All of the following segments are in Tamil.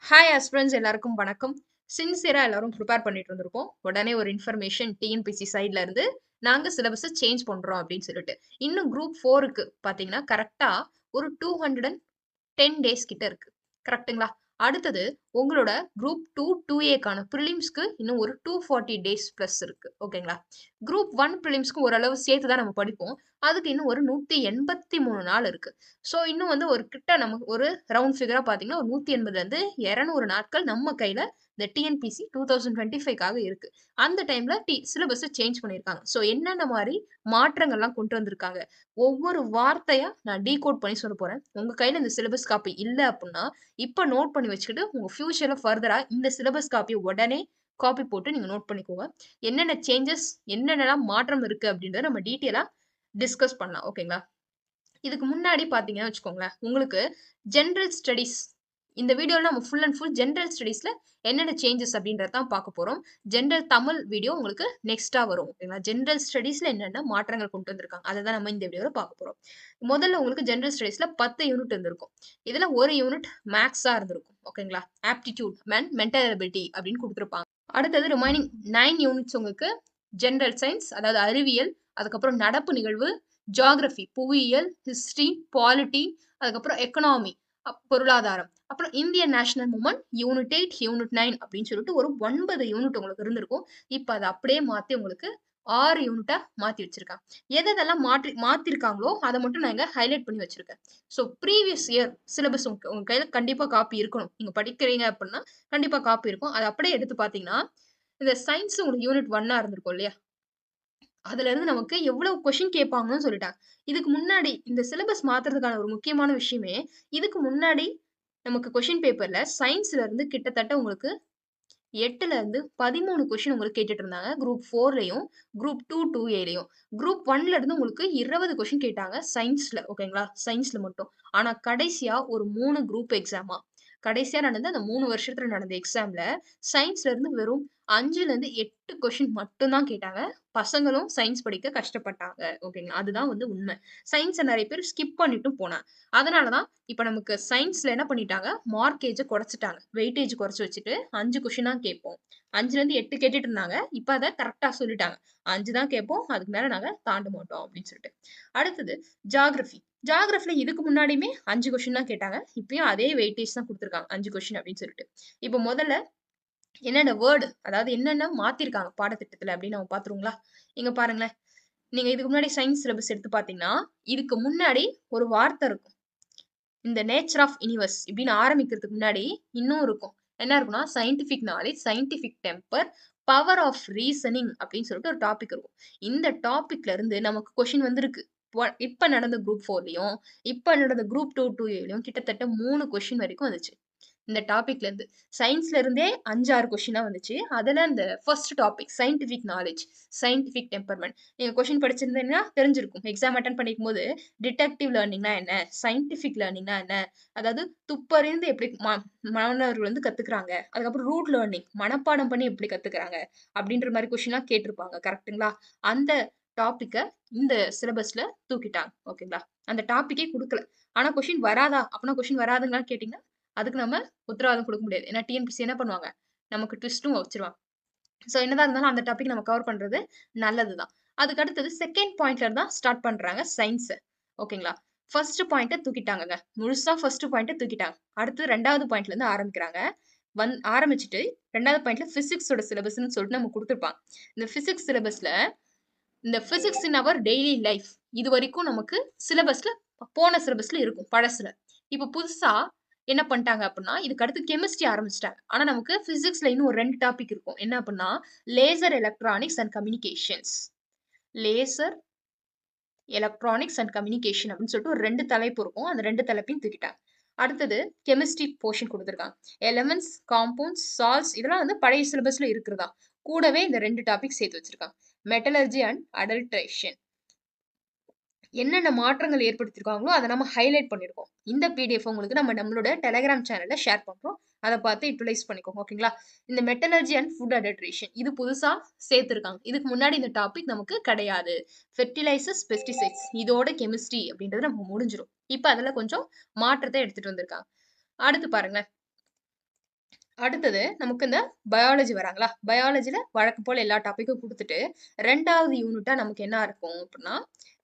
ஹாய் ஆஸ்பிரண்ட்ஸ் எல்லாருக்கும் வணக்கம். சின்சியரா எல்லாரும் ப்ரிப்பேர் பண்ணிட்டு இருந்திருப்போம். உடனே ஒரு இன்ஃபர்மேஷன் டிஎன்பிசி சைட்ல இருந்து நாங்க சிலபஸ சேஞ்ச் பண்றோம் அப்படின்னு சொல்லிட்டு. இன்னும் குரூப் 4க்கு பாத்தீங்கன்னா கரெக்ட்டா ஒரு 210 டேஸ் கிட்ட இருக்கு. கரெக்ட்டுங்களா? அடுத்தது உங்களோட குரூப் 2, 2ஏக்கான பிரிலிம்ஸ்க்கு இன்னும் ஒரு 240 டேஸ் பிளஸ் இருக்கு. ஓகேங்களா? குரூப் 1 பிரிலிம்ஸ்க்கு ஓரளவு சேர்த்து தான் நம்ம படிப்போம். அதுக்கு இன்னும் ஒரு 183 நாள் இருக்கு. ஸோ இன்னும் வந்து ஒரு கிட்ட நமக்கு ஒரு ரவுண்ட் ஃபிகரா பார்த்தீங்கன்னா, ஒரு 180லேருந்து 200 நாட்கள் நம்ம கையில இந்த டிஎன்பிசி 2025க்காக இருக்கு. அந்த டைம்ல சிலபஸ சேஞ்ச் பண்ணியிருக்காங்க. ஸோ என்னென்ன மாரி மாற்றங்கள்லாம் கொண்டு வந்திருக்காங்க. ஒவ்வொரு வார்த்தையா நான் டீகோட் பண்ணி சொல்லப் போறேன். உங்க கையில இந்த சிலபஸ் காப்பி இல்ல அப்டின்னா, இப்ப நோட் பண்ணி வச்சுக்கிட்டு, உங்க ஃபியூச்சர்ல ஃபர்தரா இந்த சிலபஸ் காப்பிய உடனே காப்பி போட்டு நீங்க நோட் பண்ணிக்கோங்க. என்னென்ன சேஞ்சஸ், என்னென்னலாம் மாற்றம் இருக்கு அப்டின்றத நம்ம டீட்டெயிலா டிஸ்கஸ் பண்ணலாம். ஓகேங்களா? இதுக்கு முன்னாடி பார்த்தீங்கன்னா வச்சுக்கோங்களேன், உங்களுக்கு ஜெனரல் ஸ்டடீஸ் இந்த வீடியோல நம்ம ஃபுல் அண்ட் ஃபுல் ஜெனரல் ஸ்டடீஸ்ல என்னென்ன சேஞ்சஸ் அப்படின்றத தான் பார்க்க போறோம். ஜெனரல் தமிழ் வீடியோ உங்களுக்கு நெக்ஸ்ட்டா வரும். ஓகேங்களா? ஜெனரல் ஸ்டடீஸ்ல என்னென்ன மாற்றங்கள் கொண்டு வந்திருக்காங்க. அத தான் நம்ம இந்த வீடியோல பார்க்க போறோம். முதல்ல உங்களுக்கு ஜெனரல் ஸ்டடீஸ்ல 10 யூனிட் இருந்திருக்கும். இதுல 1 யூனிட் மேத்ஸா இருந்திருக்கும். ஓகேங்களா? ஆப்டிட்யூட் அண்ட் மென்டல் எபிலிட்டி அப்படின்னு குடுத்திருப்பாங்க. அடுத்தது ரிமைனிங் 9 யூனிட்ஸ் உங்களுக்கு ஜெனரல் சயின்ஸ் அதாவது அறிவியல், அதுக்கப்புறம் நடப்பு நிகழ்வு, ஜியோகிராஃபி புவியியல், ஹிஸ்டரி, பாலிட்டி, அதுக்கப்புறம் எக்கனாமி பொருளாதாரம், அப்புறம் Indian national movement unit 8, unit 9 அப்படின்னு சொல்லிட்டு ஒரு 9 யூனிட் உங்களுக்கு இருந்திருக்கும். இப்ப அதை அப்படியே மாத்தி உங்களுக்கு 6 யூனிட்டா மாத்தி வச்சிருக்காங்க. எதெல்லாம் மாத்திருக்காங்களோ அதை மட்டும் நான் இங்க ஹைலைட் பண்ணி வச்சிருக்கேன். ஸோ ப்ரீவியஸ் இயர் சிலபஸ் உங்க கையில கண்டிப்பா காப்பி இருக்கணும். நீங்க படிக்கிறீங்க அப்படின்னா கண்டிப்பா காப்பி இருக்கும். அதை அப்படியே எடுத்து பாத்தீங்கன்னா இந்த சயின்ஸ் உங்களுக்கு யூனிட் 1 இருந்திருக்கும் இல்லையா? அதுல இருந்து நமக்கு எவ்வளவு கொஸ்டின் கேட்பாங்கன்னு சொல்லிட்டாங்க. இதுக்கு முன்னாடி இந்த சிலபஸ் மாத்துறதுக்கான ஒரு முக்கியமான விஷயமே, இதுக்கு முன்னாடி நமக்கு கொஸ்டின் பேப்பர்ல சயின்ஸ்ல இருந்து கிட்டத்தட்ட உங்களுக்கு 8ல இருந்து 13 கொஸ்டின் உங்களுக்கு கேட்டுட்டு இருந்தாங்க. குரூப் 4லயும், குரூப் 2, 2ஏலயும். குரூப் 1ல இருந்து உங்களுக்கு 20 கொஸ்டின் கேட்டாங்க சயின்ஸ்ல. ஓகேங்களா? சயின்ஸ்ல மட்டும். ஆனா கடைசியா ஒரு 3 குரூப் எக்ஸாமா கடைசியா நடந்த அந்த 3 வருஷத்துல நடந்த எக்ஸாம்ல சயின்ஸ்ல இருந்து வெறும் 5ல இருந்து 8 கொஸ்டின் மட்டும் தான் கேட்டாங்க. பசங்களும் சயின்ஸ் படிக்க கஷ்டப்பட்டாங்க. ஓகேங்களா? அதுதான் வந்து உண்மை. சயின்ஸ நெறைய பேர் ஸ்கிப் பண்ணிட்டும் போனாங்க. அதனால தான் இப்ப நமக்கு சயின்ஸ்ல என்ன பண்ணிட்டாங்க, மார்க்கேஜ குறைச்சுட்டாங்க. வெயிட்டேஜ் குறைச்சு வச்சுட்டு 5 கொஸ்டின் தான் கேட்போம். 5ல இருந்து 8 கேட்டுட்டு இருந்தாங்க. இப்ப அத கரெக்ட்டா சொல்லிட்டாங்க. 5 தான் கேட்போம். அதுக்கு மேல நாங்க தாண்ட மாட்டோம் அப்படின்னு சொல்லிட்டு. அடுத்தது ஜியோகிராஃபி. ஜியோகிராஃபில இதுக்கு முன்னாடியுமே 5 கொஸ்டின் தான் கேட்டாங்க. இப்பயும் அதே வெயிட்டேஜ் தான் குடுத்துருக்காங்க. 5 கொஸ்டின் அப்படின்னு சொல்லிட்டு. இப்ப முதல்ல என்னென்ன வேர்ட் அதாவது என்னென்ன மாத்திருக்காங்க பாடத்திட்டத்துல அப்படின்னு நம்ம பாத்துருவோங்களா? இங்க பாருங்களேன். நீங்க இதுக்கு முன்னாடி சயின்ஸ் சிலபஸ் எடுத்து பார்த்தீங்கன்னா, இதுக்கு முன்னாடி ஒரு வார்த்தை இருக்கும். இந்த நேச்சர் ஆஃப் யுனிவர்ஸ் இப்படின்னு ஆரம்பிக்கிறதுக்கு முன்னாடி இன்னும் இருக்கும். என்ன இருக்கும்னா, scientific knowledge, scientific temper, power of reasoning அப்படின்னு சொல்லிட்டு ஒரு டாபிக் இருக்கும். இந்த டாபிக்ல இருந்து நமக்கு கொஸ்டின் வந்திருக்கு. இப்ப நடந்த குரூப் 4லயும், இப்ப நடந்த குரூப் 2, 2ஏலயும் கிட்டத்தட்ட 3 கொஸ்டின் வரைக்கும் வந்துச்சு. இந்த டாபிக்ல இருந்து. சயின்ஸ்ல இருந்தே 5, 6 கொஸ்டினா வந்துச்சு. அதுல இந்த first topic scientific knowledge, scientific temperament. நீங்க கொஸ்டின் படிச்சிருந்தீங்கன்னா தெரிஞ்சிருக்கும். எக்ஸாம் அட்டெண்ட் பண்ணிக்கும்போது டிடக்டிவ் லேர்னிங்னா என்ன? சயின்டிஃபிக் லேர்னிங்னா என்ன? அதாவது துப்பறிந்து எப்படி மாணவர்கள் வந்து கத்துக்கிறாங்க. அதுக்கப்புறம் ரூட் லேர்னிங் மனப்பாடம் பண்ணி எப்படி கத்துக்கிறாங்க? அப்படின்ற மாரி கொஸ்டின்லாம் கேட்டிருப்பாங்க. கரெக்ட்டுங்களா? அந்த டாபிக்க இந்த சிலபஸ்ல தூக்கிட்டாங்க. ஓகேங்களா? அந்த டாபிக்கே குடுக்கல. ஆனா கொஸ்டின் வராதா? அப்பனா கொஸ்டின் வராதுங்களான்னு கேட்டீங்கன்னா, அதுக்கு நம்ம உத்தரவாதம் குடுக்க முடியாது. ஏன்னா டிஎன்பிசி என்ன பண்ணுவாங்க? நமக்கு ட்விஸ்ட்டும் வச்சுருவாங்க. சோ என்னதான் இருந்தாலும் அந்த டாபிக் நம்ம கவர் பண்றது நல்லது தான். அதுக்கு அடுத்தது 2ண்ட் பாயிண்ட்ல இருந்து தான் ஸ்டார்ட் பண்றாங்க சயன்ஸ். ஓகேங்களா? 1 பாயிண்ட்ட தூக்கிட்டாங்கங்க. முழுசா 1 பாயிண்ட்ட தூக்கிட்டாங்க. அடுத்து 2வது பாயிண்ட்ல இருந்து ஆரம்பிக்கிறாங்க. ஆரம்பிச்சுட்டு 2வது பாயிண்ட்ல பிசிக்ஸோட சிலபஸ்ன்னு சொல்லிட்டு நமக்கு குடுத்திருப்பாங்க. இந்த பிசிக்ஸ் சிலபஸ்ல இந்த பிசிக்ஸ் இன் அவர் டெய்லி லைஃப் இதுவரைக்கும் நமக்கு சிலபஸ்ல போன சிலபஸ்ல இருக்கும் பழசுல. இப்ப புதுசா என்ன பண்ணிட்டாங்க அப்படின்னா, இதுக்கு அடுத்து கெமிஸ்ட்ரி ஆரம்பிச்சுட்டாங்க. ஆனா நமக்கு பிசிக்ஸ்ல இன்னும் ஒரு 2 டாபிக் இருக்கும். என்ன அப்படின்னா, laser electronics and communications. Laser electronics and communication அப்படின்னு சொல்லிட்டு ஒரு 2 தலைப்பு இருக்கும். அந்த 2 தலைப்பையும் தூக்கிட்டாங்க. அடுத்தது கெமிஸ்ட்ரி போர்ஷன் குடுத்துருக்காங்க. எலமெண்ட்ஸ், காம்பவுண்ட்ஸ், சால்ட்ஸ் இதெல்லாம் வந்து பழைய சிலபஸ்ல இருக்கிறதா. கூடவே இந்த 2 டாபிக் சேர்த்து வச்சிருக்காங்க. Metallurgy and adulteration. என்னென்ன மாற்றங்கள் ஏற்படுத்தியிருக்காங்களோ அதை நம்ம ஹைலைட் பண்ணியிருக்கோம். இந்த பிடிஎஃப் உங்களுக்கு நம்மளோட டெலிகிராம் சேனல்ல ஷேர் பண்றோம். அதை பார்த்து யூட்டிலைஸ் பண்ணிக்கோங்க. ஓகேங்களா? இந்த மெட்டலர்ஜி அண்ட் ஃபுட் அடல்ட்ரேஷன் இது புதுசா சேர்த்திருக்காங்க. இதுக்கு முன்னாடி இந்த டாபிக் நமக்கு கிடையாது. ஃபெர்டிலைசர்ஸ், பெஸ்டிசைட்ஸ் இதோட கெமிஸ்ட்ரி அப்படின்றது நமக்கு முடிஞ்சிரும். இப்ப அதுல கொஞ்சம் மாற்றத்தை எடுத்துட்டு வந்திருக்காங்க. அடுத்து பாருங்க. அடுத்தது நமக்கு இந்த பயாலஜி வராங்களா? பயாலஜில வழக்கம் போல எல்லா டாபிக்கும் குடுத்துட்டு, 2வது யூனிட்டா நமக்கு என்ன இருக்கும் அப்டின்னா,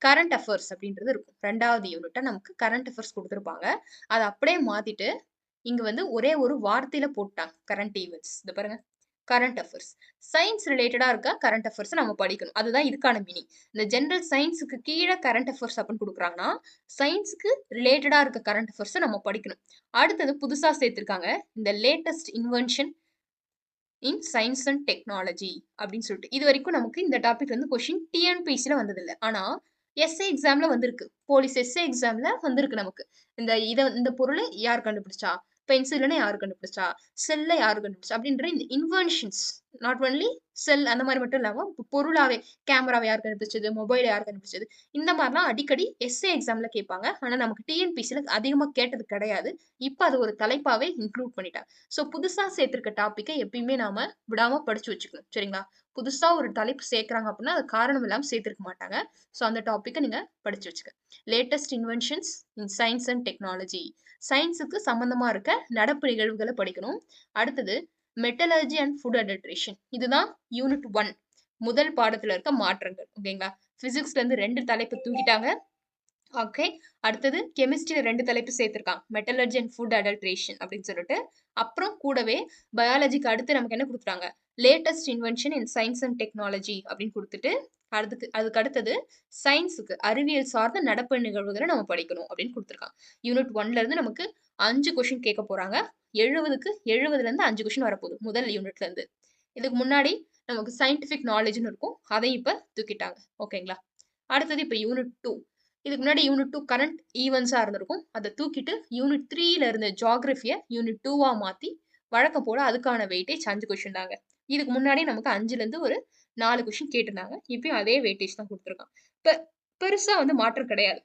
கரண்ட் அஃபேர்ஸ் அப்டின்றது இருக்கும். 2வது யூனிட்டா நமக்கு கரண்ட் அஃபேர்ஸ் குடுத்திருப்பாங்க. அத அப்படியே மாத்திட்டு, இங்க வந்து ஒரே ஒரு வார்த்தையில போட்டாங்க. Current events. இத பாருங்க. Current affairs. சயன்ஸ் ரிலேட்டடா இருக்க கரண்ட் அஃபேர்ஸ நம்ம படிக்கணும். அதுதான் இதுக்கான மீனிங். இந்த ஜெனரல் சயன்ஸ்க்கு கீழ கரண்ட் அஃபேர்ஸ் அப்டின்னு குடுக்குறாங்கன்னா, சயன்ஸ்க்கு ரிலேட்டடா இருக்க கரண்ட் அஃபேர்ஸ நம்ம படிக்கணும். அடுத்தது புதுசா சேர்த்திருக்காங்க. இந்த latest invention in science and technology அப்படின்னு சொல்லிட்டு. இதுவரைக்கும் நமக்கு இந்த டாபிக் வந்து கொஸ்டின் டிஎன்பிஎஸ்சில வந்ததில்ல. ஆனா எஸ்ஏ எக்ஸாம்ல வந்திருக்கு. போலீஸ் எஸ்ஏ எக்ஸாம்ல வந்திருக்கு நமக்கு. இந்த பொருளை யார் கண்டுபிடிச்சா? பென்சில்னு யார் கண்டுபிடிச்சா? செல்ல யார் கண்டுபிடிச்சா? அப்படின்ற இந்த இன்வென்ஷன்ஸ் நாட் ஒன்லி செல் அந்த மாதிரி மட்டும் இல்லாம பொருளாவே கேமராவை யார் கண்டுபிடிச்சது? மொபைல் யார் கண்டுபிடிச்சது? இந்த மாதிரிலாம் அடிக்கடி எஸ்ஏ எக்ஸாம்ல கேட்பாங்க. ஆனா நமக்கு டிஎன்பிஎஸ்சில அதிகமா கேட்டது கிடையாது. இப்ப அது ஒரு தலைப்பாவே இன்க்ளூட் பண்ணிட்டாங்க. ஸோ புதுசா சேர்த்திருக்க டாபிக்கை எப்பயுமே நாம விடாம படிச்சு வச்சுக்கணும். சரிங்களா? புதுசா ஒரு தலைப்பு சேர்க்குறாங்க அப்படின்னா, அது காரணம் இல்லாம சேர்த்திருக்க மாட்டாங்க. ஸோ அந்த டாபிக்கை நீங்க படிச்சு வச்சுக்க. Latest inventions in science and technology. சயின்ஸுக்கு சம்பந்தமா இருக்க நடப்பு நிகழ்வுகளை படிக்கணும். அடுத்தது மெட்டலர்ஜி அண்ட் ஃபுட் அடல்ட்ரேஷன். இதுதான் யூனிட் 1 முதல் பாடத்துல இருக்க மாற்றங்கள். ஓகேங்களா? பிசிக்ஸ்ல இருந்து 2 தலைப்பு தூக்கிட்டாங்க. ஓகே. அடுத்தது கெமிஸ்ட்ரியில 2 தலைப்பு சேர்த்திருக்காங்க. மெட்டலர்ஜி அண்ட் ஃபுட் அடல்ட்ரேஷன் அப்படின்னு சொல்லிட்டு. அப்புறம் கூடவே பயாலஜிக்கு அடுத்து நமக்கு என்ன குடுத்துட்டாங்க? Latest invention in science and technology அப்படின்னு குடுத்துட்டு, அதுக்கு அடுத்தது சயின்ஸுக்கு அறிவியல் சார்ந்த நடப்பு நிகழ்வுகளை நம்ம படிக்கணும் அப்படின்னு குடுத்துருக்காங்க. யூனிட் 1ல இருந்து நமக்கு 5 கொஸ்டின் கேட்க போறாங்க. 70ல இருந்து 5 கொஸ்டின் வரப்போகுது. முதல் யூனிட்ல இருந்து. இதுக்கு முன்னாடி நமக்கு சயின்டிபிக் நாலேஜ்னு இருக்கும். அதையும் இப்ப தூக்கிட்டாங்க. ஓகேங்களா? அடுத்தது இப்ப யூனிட் 2. இதுக்கு முன்னாடி யூனிட் 2 கரண்ட் ஈவென்ட்ஸா இருந்திருக்கும். அதை தூக்கிட்டு யூனிட் 3ல இருந்த ஜியோகிராஃபியை யூனிட் 2வா மாத்தி வழக்கம் போல அதுக்கான வெயிட்டேஜ் 5 கொஸ்டின் தாங்க. இதுக்கு முன்னாடி நமக்கு 5ல இருந்து ஒரு 4 கொஸ்டின் கேட்டிருந்தாங்க. இப்பயும் அதே வெயிட்டேஜ் தான் கொடுத்துருக்கான். பெருசா வந்து மாற்றம் கிடையாது.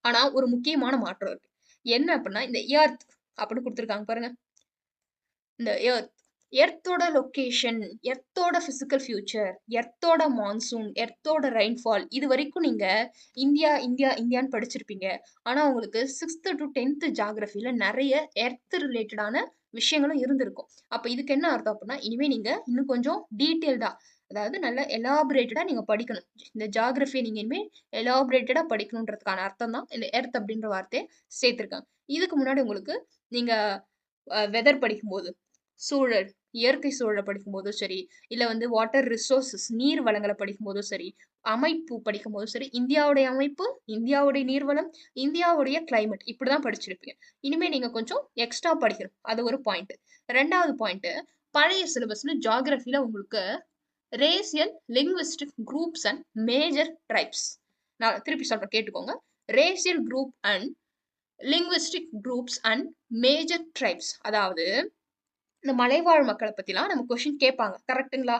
ஆனா ஒரு முக்கியமான மாற்றம் இருக்கு. என்ன அப்படின்னா இந்த எர்த் அப்படின்னு கொடுத்துருக்காங்க பாருங்க. இந்த எர்த்தோட லொகேஷன், எர்த்தோட பிசிக்கல் ஃபியூச்சர், எர்த்தோட மான்சூன், எர்த்தோட ரெயின்ஃபால் இது வரைக்கும் நீங்க இந்தியான்னு படிச்சிருப்பீங்க. ஆனா உங்களுக்கு 6th to 10th ஜியோகிராஃபில நிறைய எர்த் ரிலேட்டடான விஷயங்களும் இருந்திருக்கும். அப்ப இதுக்கு என்ன அர்த்தம் அப்படின்னா, இனிமே நீங்க இன்னும் கொஞ்சம் டீட்டெயில்டா, அதாவது நல்ல எலாபரேட்டடா நீங்க படிக்கணும். இந்த ஜியோகிராஃபியை நீங்க இனிமே எலாபரேட்டடா படிக்கணுன்றதுக்கான அர்த்தம் தான் இந்த எர்த் அப்படின்ற வார்த்தையை சேர்த்திருக்காங்க. இதுக்கு முன்னாடி உங்களுக்கு நீங்க வெதர் படிக்கும்போது, சூழல், இயற்கை சூழலை படிக்கும்போதும் சரி, இல்ல வந்து வாட்டர் ரிசோர்சஸ் நீர் வளங்களை படிக்கும்போதும் சரி, அமைப்பு படிக்கும்போதும் சரி, இந்தியாவுடைய அமைப்பு, இந்தியாவுடைய நீர்வளம், இந்தியாவுடைய கிளைமேட் இப்படிதான் படிச்சிருப்பீங்க. இனிமே நீங்க கொஞ்சம் எக்ஸ்ட்ரா படிக்கணும். அது ஒரு பாயிண்ட். 2வது பாயிண்ட், பழைய சிலபஸ்ல ஜியோகிராஃபில உங்களுக்கு racial linguistic groups and major tribes. நான் திருப்பி சொல்றேன் கேட்டுக்கோங்க. Racial group and linguistic groups and major tribes. அதாவது இந்த மலைவாழ் மக்களை பத்திலாம் நம்ம கொஸ்டின் கேட்பாங்க. கரெக்ட்டுங்களா?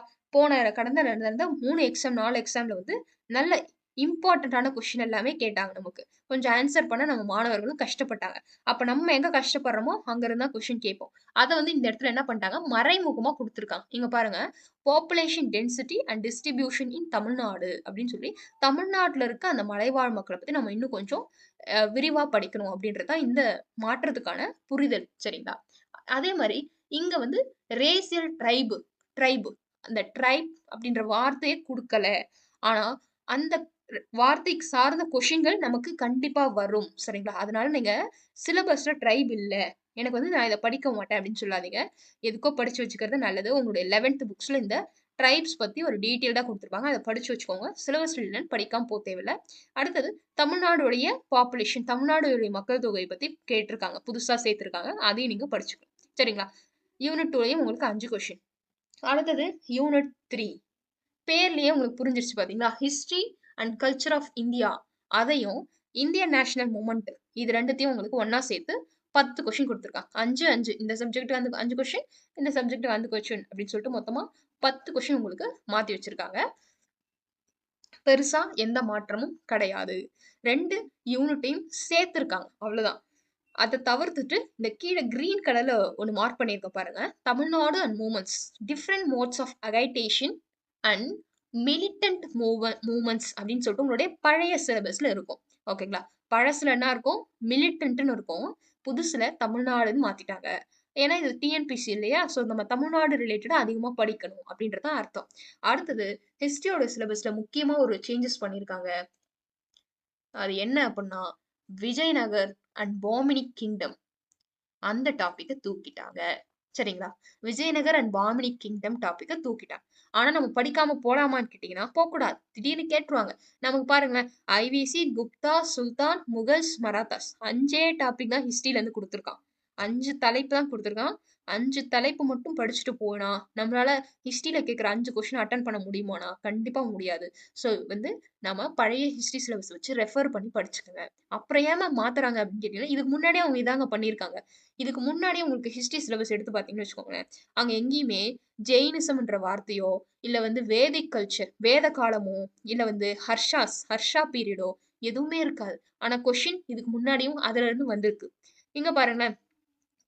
கடந்த நடந்த 3 எக்ஸாம் 4 எக்ஸாம்ல வந்து நல்ல இம்பார்ட்டன்டான கொஸ்டின் எல்லாமே கேட்டாங்க நமக்கு. கொஞ்சம் ஆன்சர் பண்ண நம்ம மாணவர்களும் கஷ்டப்பட்டாங்க. அப்ப நம்ம எங்க கஷ்டப்படுறோமோ அங்க இருந்தா கொஸ்டின் கேட்போம். அத வந்து இந்த இடத்துல என்ன பண்ணிட்டாங்க? மறைமுகமா குடுத்துருக்காங்க. இங்க பாருங்க. பாப்புலேஷன் டென்சிட்டி அண்ட் டிஸ்ட்ரிபியூஷன் இன் தமிழ்நாடு அப்படின்னு சொல்லி தமிழ்நாட்டுல இருக்க அந்த மலைவாழ் மக்களை பத்தி நம்ம இன்னும் கொஞ்சம் விரிவா படிக்கணும் அப்படின்றது தான் இந்த மாற்றத்துக்கான புரிதல். சரிங்களா? அதே மாதிரி இங்க வந்து ரேசியல் ட்ரைபு அந்த ட்ரைப் அப்படின்ற வார்த்தையை கொடுக்கல. ஆனா அந்த வார்த்தைக்கு சார்ந்த கொஷின்கள் நமக்கு கண்டிப்பா வரும். சரிங்களா? அதனால நீங்க சிலபஸ்ல ட்ரைப் இல்ல, எனக்கு வந்து நான் இதை படிக்க மாட்டேன் அப்படின்னு சொல்லாதீங்க. எதுக்கோ படிச்சு வச்சுக்கிறது நல்லது. உங்களுடைய 11th புக்ஸ்ல இந்த ட்ரைப்ஸ் பத்தி ஒரு டீட்டெயில்டா கொடுத்துருப்பாங்க. அதை படிச்சு வச்சுக்கோங்க. சிலபஸ்ல இல்லைன்னு படிக்காம போக தேவையில்லை. அடுத்தது தமிழ்நாடுடைய பாப்புலேஷன், தமிழ்நாடுடைய மக்கள் தொகை பத்தி கேட்டிருக்காங்க. புதுசா சேர்த்திருக்காங்க. அதையும் நீங்க படிச்சுக்கணும். சரிங்களா? யூனிட் 2லயும் உங்களுக்கு 5 கொஸ்டின். அடுத்தது யூனிட் 3. பேர்லயே உங்களுக்கு புரிஞ்சிருச்சு பாத்தீங்களா? History and culture of India. அதையும் இந்தியன் நேஷனல் மூமெண்ட் இது ரெண்டுத்தையும் உங்களுக்கு ஒன்னா சேர்த்து 10 கொஸ்டின் கொடுத்துருக்காங்க. 5 இந்த சப்ஜெக்ட்டுக்கு வந்து 5 கொஸ்டின், இந்த சப்ஜெக்ட்டுக்கு 5 கொஸ்டின் அப்படின்னு சொல்லிட்டு மொத்தமா 10 கொஸ்டின் உங்களுக்கு மாத்தி வச்சிருக்காங்க. பெருசா எந்த மாற்றமும் கிடையாது. 2 யூனிட்டையும் சேர்த்திருக்காங்க. அவ்வளவுதான். அதை தவிர்த்துட்டு இந்த கீழே கிரீன் கலர்ல ஒன்று மார்க் பண்ணியிருக்க பாருங்க. Tamil Nadu and movements, different modes of agitation and militant movements அப்படின்னு சொல்லிட்டு உங்களுடைய பழைய சிலபஸ்ல இருக்கும். ஓகேங்களா? பழசுல என்ன இருக்கும்? மிலிட்டன்ட்னு இருக்கும். புதுசுல தமிழ்நாடுன்னு மாத்திட்டாங்க. ஏன்னா இது டிஎன்பிசி இல்லையா? ஸோ நம்ம தமிழ்நாடு ரிலேட்டடா அதிகமா படிக்கணும் அப்படின்றது தான் அர்த்தம். அடுத்தது ஹிஸ்டரியோட சிலபஸ்ல முக்கியமா ஒரு சேஞ்சஸ் பண்ணியிருக்காங்க. அது என்ன அப்புட்ன்னா, விஜயநகர் அண்ட் பாமினி கிங்டம் அந்த டாபிக்க தூக்கிட்டாங்க. சரிங்களா? விஜயநகர் அண்ட் பாமினி கிங்டம் டாபிக்க தூக்கிட்டாங்க. ஆனா நம்ம படிக்காம போலாமான்னு கேட்டீங்கன்னா, போக்கூடாது. திடீர்னு கேட்டுருவாங்க. நமக்கு பாருங்களேன், ஐவிசி, குப்தா, சுல்தான், முகல்ஸ், மராத்தாஸ் 5 டாபிக் தான் ஹிஸ்டரில இருந்து குடுத்துருக்கான். 5 தலைப்பு தான் குடுத்துருக்கான். 5 தலைப்பு மட்டும் படிச்சுட்டு போனா, நம்மளால ஹிஸ்டரில கேட்கிற 5 கொஸ்டின் அட்டெண்ட் பண்ண முடியுமான்னா, கண்டிப்பா முடியாது. ஸோ வந்து நம்ம பழைய ஹிஸ்டரி சிலபஸ் வச்சு ரெஃபர் பண்ணி படிச்சுக்கங்க. அப்புறம் ஏன் மேம் மாத்துறாங்க அப்படின்னு கேட்டீங்கன்னா, இதுக்கு முன்னாடியே அவங்க இதாங்க பண்ணியிருக்காங்க. இதுக்கு முன்னாடியே உங்களுக்கு ஹிஸ்டரி சிலபஸ் எடுத்து பார்த்தீங்கன்னு வச்சுக்கோங்களேன், அங்க எங்கேயுமே ஜெயினிசம்ன்ற வார்த்தையோ, இல்ல வந்து வேதிக் கல்ச்சர், வேத காலமோ, இல்ல வந்து ஹர்ஷா பீரியடோ எதுவுமே இருக்காது. ஆனா கொஸ்டின் இதுக்கு முன்னாடியும் அதுல இருந்து வந்திருக்கு. இங்க பாருங்களேன்,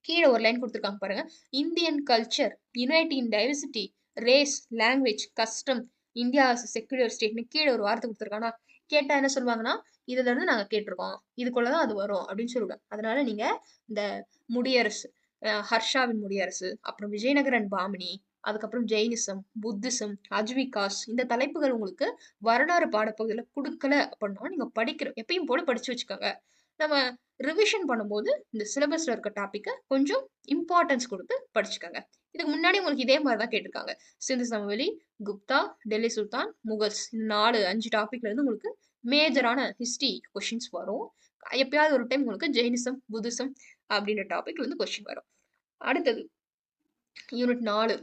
கீழ ஒரு லைன் குடுத்துருக்காங்க பாருங்க. Indian culture, unity in diversity, race, language, custom, India as a secular ஸ்டேட்ன்னு கீழ ஒரு வார்த்தை குடுத்துருக்கானா, கேட்டா என்ன சொல்லுவாங்கன்னா, இதுல இருந்து நாங்க கேட்டுருக்கோம். இதுக்குள்ள தான் அது வரும் அப்படின்னு சொல்லுவாங்க. அதனால நீங்க இந்த முடியரசு, ஹர்ஷாவின் முடியரசு, அப்புறம் விஜயநகர் அண்ட் பாமினி, அதுக்கப்புறம் ஜெயினிசம், புத்திசம், அஜ்விகாஸ் இந்த தலைப்புகள் உங்களுக்கு வரலாறு பாடப்பகுதியில குடுக்கல அப்படின்னா, நீங்க எப்பயும் போல படிச்சு வச்சுக்கோங்க. நம்ம ரிவிஷன் பண்ணும்போது இந்த சிலபஸ்ல இருக்க டாபிக்க கொஞ்சம் இம்பார்ட்டன்ஸ் குடுத்து படிச்சுக்கங்க. இதுக்கு முன்னாடி உங்களுக்கு இதே மாரி தான் கேட்டிருக்காங்க. சிந்து சமவெளி, குப்தா, டெல்லி சுல்தான், முகல்ஸ் இந்த 4, 5 டாபிக்ல இருந்து உங்களுக்கு மேஜரான ஹிஸ்டரி கொஸ்டின்ஸ் வரும். எப்பயாவது ஒரு டைம் உங்களுக்கு ஜெயினிசம், புத்திசம் அப்படின்ற டாபிக்ல இருந்து கொஸ்டின் வரும். அடுத்தது யூனிட் 4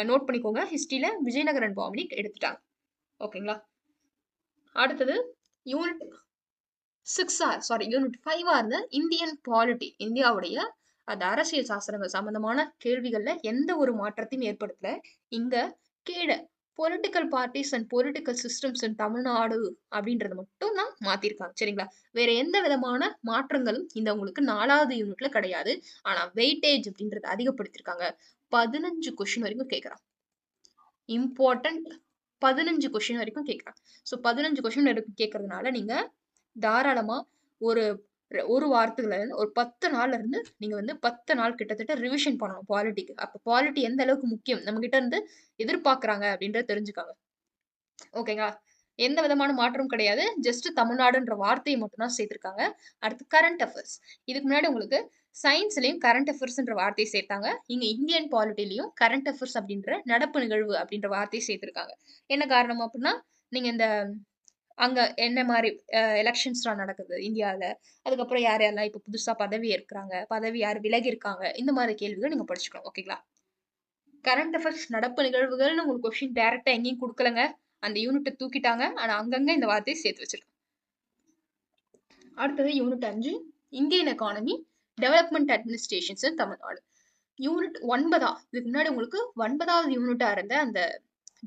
நோட் பண்ணிக்கோங்க. ஹிஸ்டரியில விஜயநகர் அண்ட் பாமினி எடுத்துட்டாங்க. ஓகேங்களா? அடுத்தது யூனிட் 6 யூனிட் 5 இருந்த இந்தியன் பாலிட்டி இந்தியாவுடைய அந்த அரசியல் சாஸ்திரங்கள் சம்பந்தமான கேள்விகள்ல எந்த ஒரு மாற்றத்தையும் ஏற்படுத்தல. இங்க கீழ political parties and political systems இன் தமிழ்நாடு அப்படின்றத மட்டும் தான் மாத்திருக்காங்க. சரிங்களா? வேற எந்த விதமான மாற்றங்களும் இந்த உங்களுக்கு 4வது யூனிட்ல கிடையாது. ஆனா வெயிட்டேஜ் அப்படின்றத அதிகப்படுத்திருக்காங்க. 15 கொஸ்டின் வரைக்கும் கேட்கறாங்க. இம்பார்ட்டன்ட் 15 கொஸ்டின் வரைக்கும் கேட்கறாங்க. ஸோ 15 கொஸ்டின் வரைக்கும் கேட்கறதுனால நீங்க தாராளமா ஒரு ஒரு வாரத்துல இருந்து ஒரு 10 நாள்ல இருந்து நீங்க வந்து 10 நாள் கிட்டத்தட்ட ரிவிஷன் பண்ணணும் பாலிட்டிக்கு. அப்ப பாலிட்டி எந்த அளவுக்கு முக்கியம் நம்ம கிட்ட இருந்து எதிர்பார்க்கறாங்க அப்படின்றத தெரிஞ்சுக்கோங்க. ஓகேங்களா? எந்த விதமான மாற்றமும் கிடையாது. ஜஸ்ட் தமிழ்நாடுன்ற வார்த்தைய மட்டும் தான் சேர்த்திருக்காங்க. அடுத்து கரண்ட் அஃபேர்ஸ். இதுக்கு முன்னாடி உங்களுக்கு சயின்ஸ்லயும் கரண்ட் அஃபேர்ஸ்ன்ற வார்த்தைய சேர்த்தாங்க. இங்க இந்தியன் பாலிட்டிலயும் கரண்ட் அஃபேர்ஸ் அப்படின்ற நடப்பு நிகழ்வு அப்படின்ற வார்த்தைய சேர்த்திருக்காங்க. என்ன காரணம் அப்படின்னா, நீங்க இந்த அங்க என்ன மாரி எலக்ஷன்ஸ்லாம் நடக்குது இந்தியால. அதுக்கப்புறம் யார் யாரெல்லாம் இப்ப புதுசா பதவி ஏற்கிறாங்க, பதவி யார் விலகியிருக்காங்க, இந்த மாரி கேள்விகள் நீங்க படிச்சுக்கணும். ஓகேங்களா? கரண்ட் அஃபேர்ஸ் நடப்பு நிகழ்வுகள்னு உங்களுக்கு கொஸ்டின் டைரக்ட்டா எங்கேயும் குடுக்கலங்க. அந்த யூனிட்ட தூக்கிட்டாங்க. ஆனா அங்கங்க இந்த வார்த்தைய சேர்த்து வச்சிருக்காங்க. அடுத்தது unit 5 Indian economy, development administrations in Tamil Nadu. Unit 9 இதுக்கு முன்னாடி உங்களுக்கு 9வது யூனிட்டா இருந்த அந்த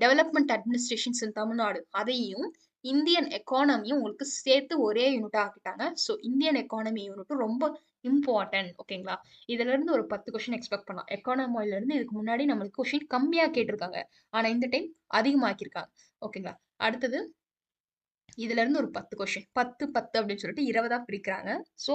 டெவலப்மெண்ட் அட்மினிஸ்ட்ரேஷன்ஸ் இன் தமிழ்நாடு அதையும் இந்தியன் எக்கானமியும் உங்களுக்கு சேர்த்து ஒரே யூனிட்டா ஆக்கிட்டாங்க. ஸோ இந்தியன் எக்கானமி யூனிட்டும் ரொம்ப இம்பார்ட்டன்ட். ஓகேங்களா? இதுல இருந்து ஒரு 10 கொஸ்டின் எக்ஸ்பெக்ட் பண்ணலாம். எக்கானமில இருந்து இதுக்கு முன்னாடி நம்மளுக்கு கொஸ்டின் கம்மியா கேட்டிருக்காங்க. ஆனா இந்த டைம் அதிகமாக்கியிருக்காங்க. ஓகேங்களா? அடுத்தது இதுல இருந்து ஒரு 10 கொஸ்டின் 10, 10 அப்படின்னு சொல்லிட்டு 20ஆ பிரிக்கிறாங்க. ஸோ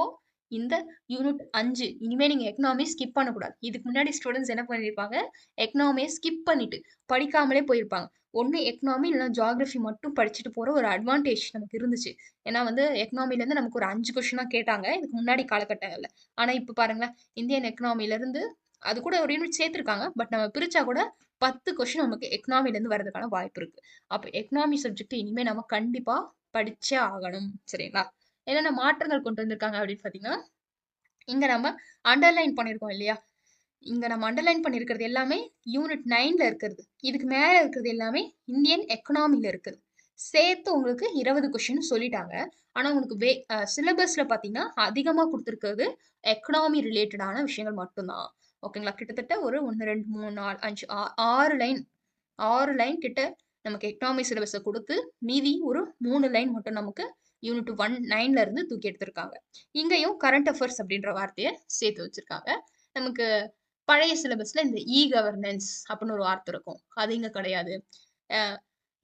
இந்த யூனிட் 5 இனிமே நீங்க எக்கனாமி ஸ்கிப் பண்ணக்கூடாது. இதுக்கு முன்னாடி ஸ்டூடெண்ட்ஸ் என்ன பண்ணியிருப்பாங்க, எக்கனாமிய ஸ்கிப் பண்ணிட்டு படிக்காமலே போயிருப்பாங்க. ஒண்ணு எக்கனாமி இல்லைன்னா ஜியோகிராஃபி மட்டும் படிச்சுட்டு போற ஒரு அட்வான்டேஜ் நமக்கு இருந்துச்சு. ஏன்னா வந்து எக்கனாமில இருந்து நமக்கு ஒரு 5 கொஸ்டின் தான் கேட்டாங்க இதுக்கு முன்னாடி காலகட்டங்கள்ல. ஆனா இப்ப பாருங்களேன், இந்தியன் எக்கனாமில இருந்து அது கூட ஒரு யூனிட் சேர்த்திருக்காங்க. பட் நம்ம பிரிச்சா கூட 10 கொஸ்டின் நமக்கு எக்கனாமில இருந்து வரதுக்கான வாய்ப்பு இருக்கு. அப்ப எக்கனாமி சப்ஜெக்ட் இனிமே நம்ம கண்டிப்பா படிச்சே ஆகணும். சரிங்களா? என்னென்ன மாற்றங்கள் கொண்டு வந்திருக்காங்க அப்படின்னு பாத்தீங்கன்னா, இங்க நம்ம அண்டர்லைன் பண்ணியிருக்கோம் இல்லையா? இங்க நம்ம அண்டர்லைன் பண்ணியிருக்கிறது எல்லாமே யூனிட் 9ல இருக்கிறது. இதுக்கு மேல இருக்கிறது எல்லாமே இந்தியன் எக்கனாமில இருக்குது. சேர்த்து உங்களுக்கு 20 கொஸ்டின் சொல்லிட்டாங்க. ஆனா உங்களுக்கு சிலபஸ்ல பாத்தீங்கன்னா அதிகமா கொடுத்திருக்கிறது எக்கனாமி ரிலேட்டடான விஷயங்கள் மட்டும்தான். ஓகேங்களா? கிட்டத்தட்ட ஒரு 1, 2, 3, 4, 5, 6 லைன் 6 லைன் கிட்ட நமக்கு எக்கனாமி சிலபஸ குடுத்து, மீதி ஒரு 3 லைன் மட்டும் நமக்கு யூனிட் 9ல இருந்து தூக்கி எடுத்திருக்காங்க. இங்கேயும் கரண்ட் அஃபேர்ஸ் அப்படின்ற வார்த்தைய சேர்த்து வச்சிருக்காங்க. நமக்கு பழைய சிலபஸ்ல இந்த கவர்னன்ஸ் அப்படின்னு ஒரு வார்த்தை இருக்கும். அது இங்க கிடையாது. அ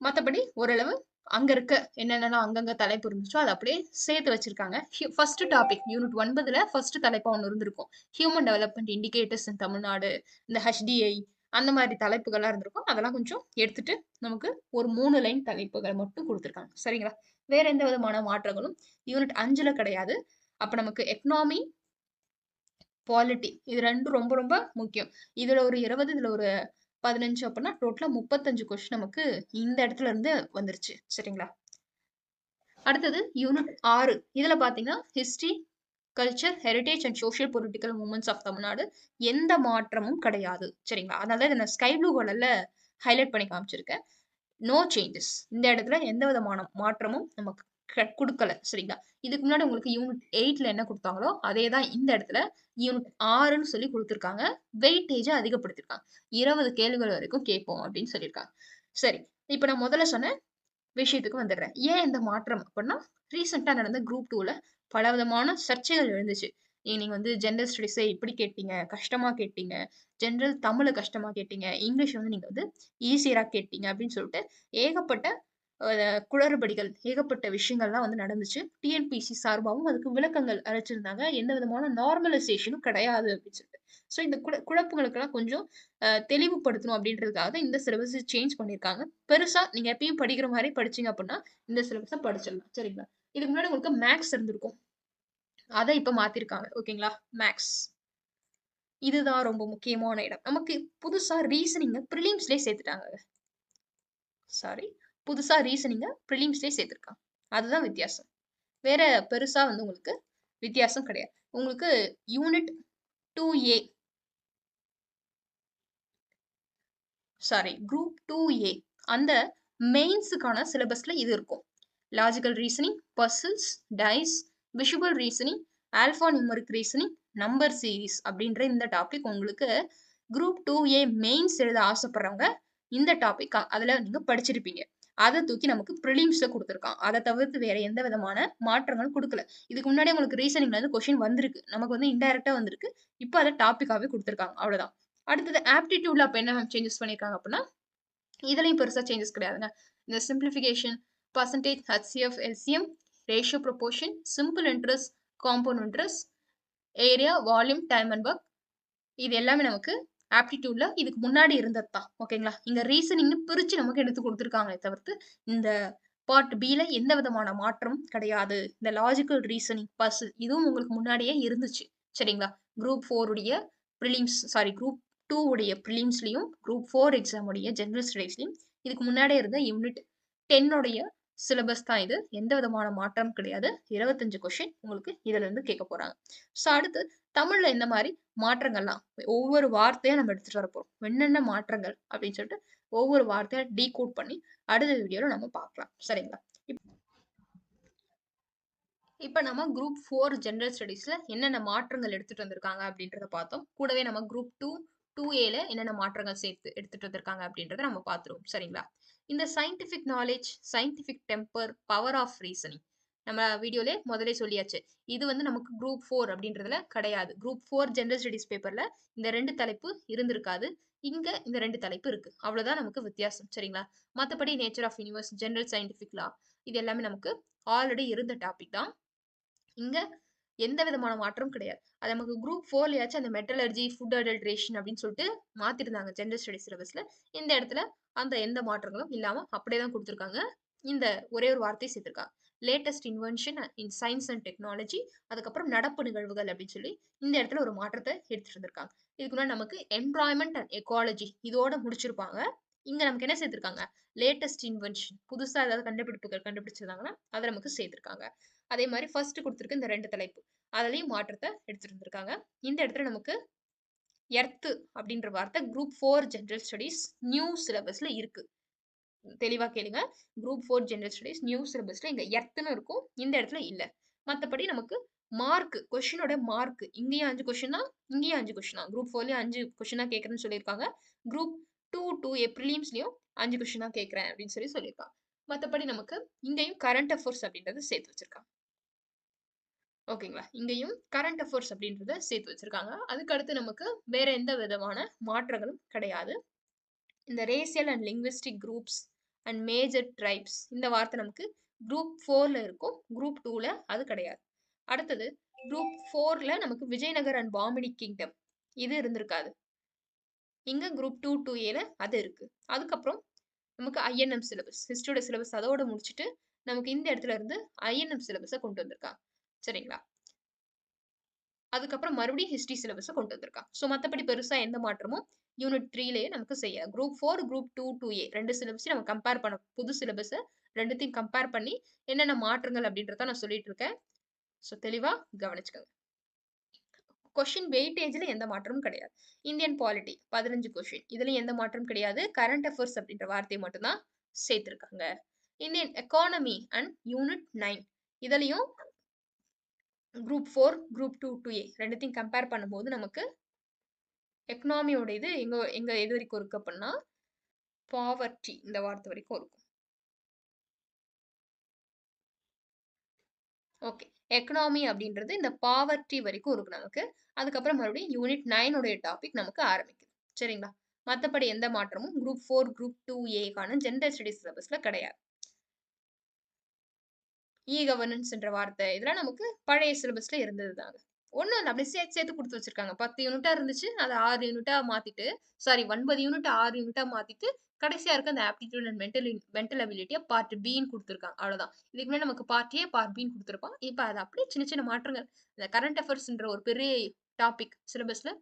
மத்தபடி ஓரளவு அங்க இருக்க என்னென்னலாம் அங்கங்க தலைப்பு இருந்துச்சோ அதை அப்படியே சேர்த்து வச்சிருக்காங்க. ஃபர்ஸ்ட் டாபிக் யூனிட் 9ல ஃபர்ஸ்ட் தலைப்பா ஒன்று இருந்திருக்கும். ஹியூமன் டெவலப்மெண்ட் இண்டிகேட்டர்ஸ் இன் தமிழ்நாடு, இந்த HDI அந்த மாதிரி தலைப்புகள்லாம் இருந்திருக்கும். அதெல்லாம் கொஞ்சம் எடுத்துட்டு நமக்கு ஒரு 3 லைன் தலைப்புகள் மட்டும் கொடுத்துருக்காங்க. சரிங்களா? வேற எந்த விதமான மாற்றங்களும் யூனிட் 5ல கிடையாது. அப்ப நமக்கு எக்கனாமி, பாலிட்டி இது ரெண்டும் ரொம்ப ரொம்ப முக்கியம். இதுல ஒரு 20, இதுல ஒரு 15 அப்படின்னா டோட்டலா 35 கொஸ்டின் நமக்கு இந்த இடத்துல இருந்து வந்துருச்சு. சரிங்களா? அடுத்தது யூனிட் 6. இதுல பாத்தீங்கன்னா history, culture, heritage and social political movements of Tamil Nadu எந்த மாற்றமும் கிடையாது. சரிங்களா? அதனால இதை நான் ஸ்கை ப்ளூ கலர்ல ஹைலைட் பண்ணி காமிச்சிருக்கேன். No changes. இந்த இடத்துல எந்த விதமான மாற்றமும் நமக்கு குடுக்கல. சரிங்களா? இதுக்கு முன்னாடி உங்களுக்கு யூனிட் 8ல என்ன குடுத்தாங்களோ, அதே தான் இந்த இடத்துல யூனிட் 6ன்னு சொல்லி குடுத்துருக்காங்க. வெயிட்டேஜ அதிகப்படுத்திருக்காங்க. 20 கேள்விகள் வரைக்கும் கேட்போம் அப்படின்னு சொல்லியிருக்காங்க. சரி. இப்ப நான் முதல்ல சொன்ன விஷயத்துக்கு வந்துடுறேன். ஏன் இந்த மாற்றம் அப்படின்னா, ரீசென்ட்டா நடந்த குரூப் 2ல பலவிதமான சர்ச்சைகள் எழுந்துச்சு. நீங்க வந்து ஜெனரல் ஸ்டடீஸ இப்படி கேட்டீங்க, கஷ்டமா கேட்டீங்க. ஜெனரல் தமிழ கஷ்டமா கேட்டீங்க. இங்கிலீஷ் வந்து நீங்க வந்து ஈஸியரா கேட்டீங்க அப்படின்னு சொல்லிட்டு ஏகப்பட்ட குளறுபடிகள், ஏகப்பட்ட விஷயங்கள்லாம் வந்து நடந்துச்சு. டிஎன்பிஎஸ்சி சார்பாவும் அதுக்கு விளக்கங்கள் அளிச்சிருந்தாங்க. எந்த விதமான நார்மலைசேஷனும் கிடையாது அப்படின்னு சொல்லிட்டு. ஸோ இந்த குழப்பங்களுக்கெல்லாம் கொஞ்சம் தெளிவுபடுத்தணும் அப்படின்றதுக்காக தான் இந்த சிலபஸ் சேஞ்ச் பண்ணியிருக்காங்க. பெருசா நீங்க எப்பயும் படிக்கிற மாரி படிச்சீங்க அப்படின்னா, இந்த சிலபஸ படிச்சிடலாம். சரிங்களா? இதுக்கு முன்னாடி உங்களுக்கு மேத்ஸ் இருந்திருக்கும். அத இப்ப மாத்திருக்காங்க. ஓகேங்களா? மேத்ஸ். இதுதான் ரொம்ப முக்கியமான இடம். நமக்கு புதுசா ரீசனிங்க பிரிலிம்ஸ்லயே சேர்த்துட்டாங்க. சாரி. புதுசா ரீசனிங்க பிரிலிம்ஸ்லயே சேர்த்திருக்காங்க. அதுதான் வித்தியாசம். வேற பெருசா வந்து உங்களுக்கு வித்தியாசம் கிடையாது. உங்களுக்கு unit 2A sorry group 2A அந்த மெயின்ஸுக்கான சிலபஸ்ல இது இருக்கும். Logical reasoning, puzzles, dice, visual reasoning, alpha numeric reasoning, number series அப்படின்ற இந்த டாபிக் உங்களுக்கு குரூப் 2A மெயின்ஸ் எழுத ஆசைப்படுறவங்க இந்த டாபிக் அதுல நீங்க படிச்சிருப்பீங்க. அதை தூக்கி நமக்கு ப்ரிலிம்ஸ்ல கொடுத்துருக்கான். அதை தவிர்த்து வேற எந்த விதமான மாற்றங்களும் கொடுக்கல. இதுக்கு முன்னாடி உங்களுக்கு ரீசனிங்ல இருந்து கொஸ்டின் வந்திருக்கு. நமக்கு வந்து இன்டைரக்டா வந்திருக்கு. இப்போ அதை டாபிக்காவே கொடுத்துருக்காங்க. அவ்வளவுதான். அடுத்தது ஆப்டிடியூட்ல அப்ப என்ன சேஞ்சஸ் பண்ணிருக்காங்க அப்படின்னா, இதுலயும் பெருசா சேஞ்சஸ் கிடையாதுங்க. இந்த simplification, percentage, HCF, LCM, ratio proportion, simple interest, compound interest, area, volume, time and work இது எல்லாமே நமக்கு ஆப்டிடியூட்ல இதுக்கு முன்னாடி இருந்தது தான். ஓகேங்களா? இங்க ரீசனிங்னு பிரிச்சு நமக்கு எடுத்து கொடுத்துருக்காங்களே தவிர்த்து இந்த பார்ட் பில எந்த விதமான மாற்றமும் கிடையாது. இந்த லாஜிக்கல் ரீசனிங், பசில் இதுவும் உங்களுக்கு முன்னாடியே இருந்துச்சு. சரிங்களா? குரூப் 4 உடைய ப்ரிலிம்ஸ் சாரி குரூப் 2 உடைய ப்ரிலிம்ஸ்லயும், குரூப் 4 எக்ஸாம் உடைய ஜெனரல் ஸ்டடீஸ்லயும் இதுக்கு முன்னாடியே இருந்த யூனிட் 10 உடைய சிலபஸ் தான் இது. எந்த விதமான மாற்றம் கிடையாது. 25 கொஸ்டின் உங்களுக்கு இதுல இருந்து கேட்க போறாங்க. ஸோ அடுத்து தமிழ்ல இந்த மாதிரி மாற்றங்கள்லாம் ஒவ்வொரு வார்த்தையா நம்ம எடுத்துட்டு வர போறோம். என்னென்ன மாற்றங்கள் அப்படின்னு சொல்லிட்டு ஒவ்வொரு வார்த்தையா டீகோட் பண்ணி அடுத்த வீடியோல நம்ம பார்க்கலாம். சரிங்களா? இப்ப நம்ம குரூப் 4 ஜெனரல் ஸ்டடீஸ்ல என்னென்ன மாற்றங்கள் எடுத்துட்டு வந்திருக்காங்க அப்படின்றத பார்த்தோம். கூடவே நம்ம குரூப் 2 2ஏல என்னென்ன மாற்றங்கள் சேர்த்து எடுத்துட்டு வந்திருக்காங்க அப்படின்றத நம்ம பார்த்துருவோம். சரிங்களா? இந்த scientific knowledge, scientific temper, power of reasoning நம்ம வீடியோல முதலே சொல்லியாச்சு. இது வந்து நமக்கு குரூப் 4 அப்படின்றதுல கிடையாது. குரூப் 4 ஜெனரல் ஸ்டடீஸ் பேப்பர்ல இந்த 2 தலைப்பு இருந்திருக்காது. இங்க இந்த 2 தலைப்பு இருக்கு. அவ்வளவுதான் நமக்கு வித்தியாசம். சரிங்களா? மத்தபடி nature of universe, general scientific law இது எல்லாமே நமக்கு ஆல்ரெடி இருந்த டாபிக் தான். இங்க எந்த விதமான மாற்றமும் கிடையாது. அது நமக்கு குரூப் 4லயாச்சும் அந்த மெட்டலர்ஜி, ஃபுட் அடல்ட்ரேஷன் அப்படின்னு சொல்லிட்டு மாத்திருந்தாங்க ஜெனரல் ஸ்டடீஸ் சிலபஸ்ல. இந்த இடத்துல அந்த எந்த மாற்றங்களும் இல்லாம அப்படியே தான் கொடுத்துருக்காங்க. இந்த ஒரே ஒரு வார்த்தை சேர்த்திருக்காங்க. Latest invention in science and technology, அதுக்கப்புறம் நடப்பு நிகழ்வுகள் அப்படின்னு சொல்லி இந்த இடத்துல ஒரு மாற்றத்தை எடுத்துட்டு வந்திருக்காங்க. இதுக்கு முன்னாடி நமக்கு என்விரான்மெண்ட் அண்ட் எக்காலஜி இதோட முடிச்சிருப்பாங்க. இங்க நமக்கு என்ன சேர்த்திருக்காங்க? லேட்டஸ்ட் இன்வென்ஷன் புதுசா ஏதாவது கண்டுபிடிப்புகள் கண்டுபிடிச்சிருந்தாங்கன்னா அதை நமக்கு சேர்த்திருக்காங்க. அதே மாதிரி ஃபர்ஸ்ட் கொடுத்துருக்க இந்த 2 தலைப்பு அதுலயும் மாற்றத்தை எடுத்துட்டு வந்திருக்காங்க. இந்த இடத்துல நமக்கு எர்த் அப்படின்ற வார்த்தை குரூப் 4 ஜெனரல் ஸ்டடீஸ் நியூ சிலபஸ்ல இருக்கு. தெளிவா கேளுங்க. குரூப் 4 ஜெனரல் ஸ்டடீஸ் நியூ சிலபஸ்ல இங்க எர்த்னு இருக்கும். இந்த இடத்துல இல்ல. மத்தபடி நமக்கு மார்க் கொஸ்டினோட மார்க் இங்கேயும் 5 கொஸ்டின் தான், இங்கேயும் 5 கொஸ்டின் தான். குரூப் 4லயும் 5 கொஸ்டின் தான் கேட்கறேன்னு சொல்லியிருக்காங்க. குரூப் 2 ப்ரிலிம்ஸ்லயும் 5 கொஸ்டின் தான் கேட்கறேன் அப்படின்னு சொல்லியிருக்காங்க. மத்தபடி நமக்கு இங்கேயும் கரண்ட் அஃபேர்ஸ் அப்படின்றத சேர்த்து வச்சிருக்காங்க. ஓகேங்களா? இங்கேயும் கரண்ட் அஃபேர்ஸ் அப்படின்றத சேர்த்து வச்சிருக்காங்க. அதுக்கு அடுத்து நமக்கு வேற எந்த விதமான மாற்றங்களும் கிடையாது. இந்த racial and linguistic groups and major tribes. இந்த வார்த்தை நமக்கு குரூப் 4ல இருக்கும். குரூப் 2ல அது கிடையாது. அடுத்தது குரூப் 4ல நமக்கு விஜயநகர் அண்ட் பாமினி கிங்டம் இது இருந்திருக்காது. இங்க குரூப் 2 2ஏல அது இருக்கு. அதுக்கப்புறம் நமக்கு ஐஎன்எம் சிலபஸ், ஹிஸ்டரியோட சிலபஸ் அதோட முடிச்சுட்டு நமக்கு இந்த இடத்துல இருந்து ஐஎன்எம் சிலபஸை கொண்டு வந்திருக்காங்க. சரிங்களா? அதுக்கப்புறம் மறுபடியும் ஹிஸ்டரி சிலபஸை கொண்டு வந்திருக்காங்க. ஸோ மற்றபடி பெருசா எந்த மாற்றமும் யூனிட் 3லயே நமக்கு செய்யலாம். குரூப் 4 குரூப் 2 2ஏ ரெண்டு சிலபஸையும் நம்ம கம்பேர் பண்ண புது சிலபஸை ரெண்டுத்தையும் கம்பேர் பண்ணி என்னென்ன மாற்றங்கள் அப்படின்றத நான் சொல்லிட்டு இருக்கேன். ஸோ தெளிவா கவனிச்சுக்கோங்க. கொஸ்டின் வெயிட்டேஜ்ல எந்த மாற்றமும் கிடையாது. இந்தியன் பாலிட்டி 15 கொஸ்டின், இதுலயும் எந்த மாற்றமும் கிடையாது. கரண்ட் அஃபேர்ஸ் அப்படின்ற வார்த்தையை மட்டும்தான் சேர்த்திருக்காங்க. இந்தியன் எக்கானமி அண்ட் யூனிட் 9 இதுலயும் குரூப் 4 குரூப் 2 2ஏ ரெண்டுத்தையும் கம்பேர் பண்ணும்போது நமக்கு எக்கனாமியோட இது எங்க எங்க எது வரைக்கும் இருக்கு அப்படின்னா பாவர்ட்டி இந்த வார்த்தை வரைக்கும் இருக்கும். ஓகே, எக்கனாமி அப்படின்றது இந்த பாவர்ட்டி வரைக்கும் இருக்கு நமக்கு. அதுக்கப்புறம் மறுபடியும் யூனிட் 9 உடைய டாபிக் நமக்கு ஆரம்பிக்குது. சரிங்களா? மற்றபடி எந்த மாற்றமும் குரூப் 4 குரூப் 2ஏக்கான ஜெண்டர் ஸ்டடிஸ் சிலபஸ்ல கிடையாது. இ கவர்னன்ஸ் என்ற வார்த்தை இதெல்லாம் நமக்கு பழைய சிலபஸ்ல இருந்தது தாங்க. ஒண்ணும் இல்ல, அப்படியே சேர்த்து சேர்த்து கொடுத்து வச்சிருக்காங்க. 10 யூனிட்டா இருந்துச்சு, அதை 6 யூனிட்டா மாத்திட்டு, சாரி 9 யூனிட் 6 யூனிட்டா மாத்திட்டு, கடைசியா இருக்க அந்த ஆப்டிடியூட் அண்ட் மென்டல் அபிலிட்டியா பார்ட் பின்னு கொடுத்துருக்காங்க. அவ்வளவுதான். இதுக்கு முன்னாடி நமக்கு பார்ட் ஏ பார்ட் பின்னு கொடுத்துருக்கோம். இப்ப அது அப்படியே சின்ன சின்ன மாற்றங்கள். இந்த கரண்ட் அஃபேர்ஸ்ன்ற ஒரு பெரிய டாபிக் சிலபஸ்ல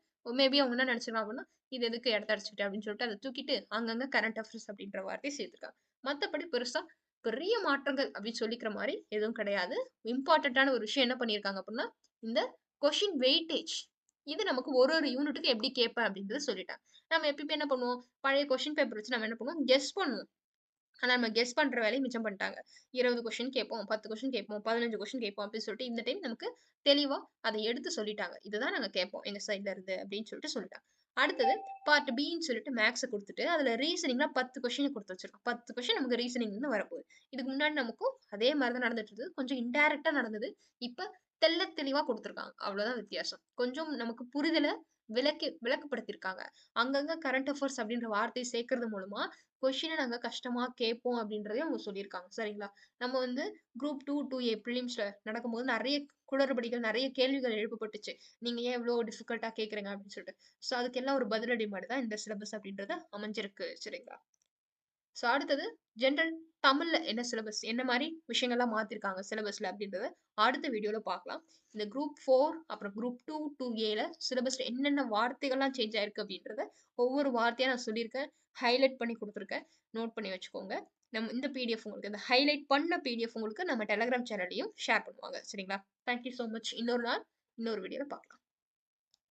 மேபி அவங்க என்ன நினைச்சிருக்காங்க அப்படின்னா, இது எதுக்கு இடத்த அடிச்சுக்கிட்டு அப்படின்னு சொல்லிட்டு அதை தூக்கிட்டு அங்கங்க கரண்ட் அஃபேர்ஸ் அப்படின்ற வார்த்தையை சேர்த்திருக்காங்க. மத்தபடி பெருசா பெரிய மாற்றங்கள் அப்படின்னு சொல்லிக்கிற மாதிரி எதுவும் கிடையாது. இம்பார்ட்டன்டான ஒரு விஷயம் என்ன பண்ணியிருக்காங்க அப்படின்னா, இந்த கொஷின் வெயிட்டேஜ் இது நமக்கு ஒரு ஒரு யூனிட்டுக்கு எப்படி கேட்பேன் அப்படின்றத சொல்லிட்டாங்க. நம்ம எப்பயுமே என்ன பண்ணுவோம், பழைய கொஷின் பேப்பர் வச்சு நம்ம என்ன பண்ணுவோம், கெஸ் பண்ணுவோம். ஆனா நம்ம கெஸ் பண்ற வேலையை மிச்சம் பண்ணிட்டாங்க. 20 கொஸ்டின் கேட்போம், 10 கொஸ்டின் கேட்போம், 15 கொஸ்டின் கேட்போம் அப்படின்னு சொல்லிட்டு இந்த டைம் நமக்கு தெளிவா அதை எடுத்து சொல்லிட்டாங்க. இதுதான் நாங்க கேட்போம் எங்க சைட்ல இருந்து அப்படின்னு சொல்லிட்டு சொல்லிட்டாங்க. அடுத்தது பார்ட் பின்னு சொல்லிட்டு மேக்ஸை கொடுத்துட்டு அதுல ரீசனிங்னா 10 கொஸ்டின் கொடுத்து வச்சிருக்கோம். 10 கொஸ்டின் நமக்கு ரீசனிங் வரப்போகுது. இதுக்கு முன்னாடி நமக்கும் அதே மாதிரி தான் நடந்துட்டு இருந்தது. கொஞ்சம் இன்டைரக்டா நடந்தது. இப்ப தெள்ள தெளிவா கொடுத்துருக்காங்க. அவ்வளவுதான் வித்தியாசம். கொஞ்சம் நமக்கு புரிதலை விளக்கப்படுத்திருக்காங்க. அங்கங்க கரண்ட் அஃபேர்ஸ் அப்படின்ற வார்த்தையை சேர்க்கறது மூலமா கொஸ்டினை நாங்க கஷ்டமா கேட்போம் அப்படின்றதையும் அவங்க சொல்லியிருக்காங்க. சரிங்களா? நம்ம வந்து குரூப் 2 2ஏ பிலிம்ஸ்ல நடக்கும்போது நிறைய குளறுபடிகள், நிறைய கேள்விகள் எழுப்பப்பட்டுச்சு. நீங்க ஏன் இவ்வளவு டிஃபிகல்ட்டா கேக்குறீங்க அப்படின்னு சொல்லிட்டு. சோ அதுக்கெல்லாம் ஒரு பதிலடி மாதிரி தான் இந்த சிலபஸ் அப்படின்றது அமைஞ்சிருக்கு. சரிங்களா? சோ அடுத்தது ஜென்ரல் தமிழ்ல என்ன சிலபஸ், என்ன மாதிரி விஷயங்கள்லாம் மாத்திருக்காங்க சிலபஸ்ல அப்படின்றத அடுத்த வீடியோல பார்க்கலாம். இந்த குரூப் 4 அப்புறம் குரூப் 2 2ஏல சிலபஸ்ல என்னென்ன வார்த்தைகள்லாம் சேஞ்ச் ஆயிருக்கு அப்படின்றத ஒவ்வொரு வார்த்தையா நான் சொல்லியிருக்கேன். ஹைலைட் பண்ணி கொடுத்துருக்கேன். நோட் பண்ணி வச்சுக்கோங்க. நம்ம இந்த பிடிஎஃப் உங்களுக்கு இந்த ஹைலைட் பண்ண பிடிஎஃப் உங்களுக்கு நம்ம டெலிகிராம் சேனல்லையும் ஷேர் பண்ணுவாங்க. சரிங்களா? Thank you so much. இன்னொரு நாள் இன்னொரு வீடியோல பார்க்கலாம்.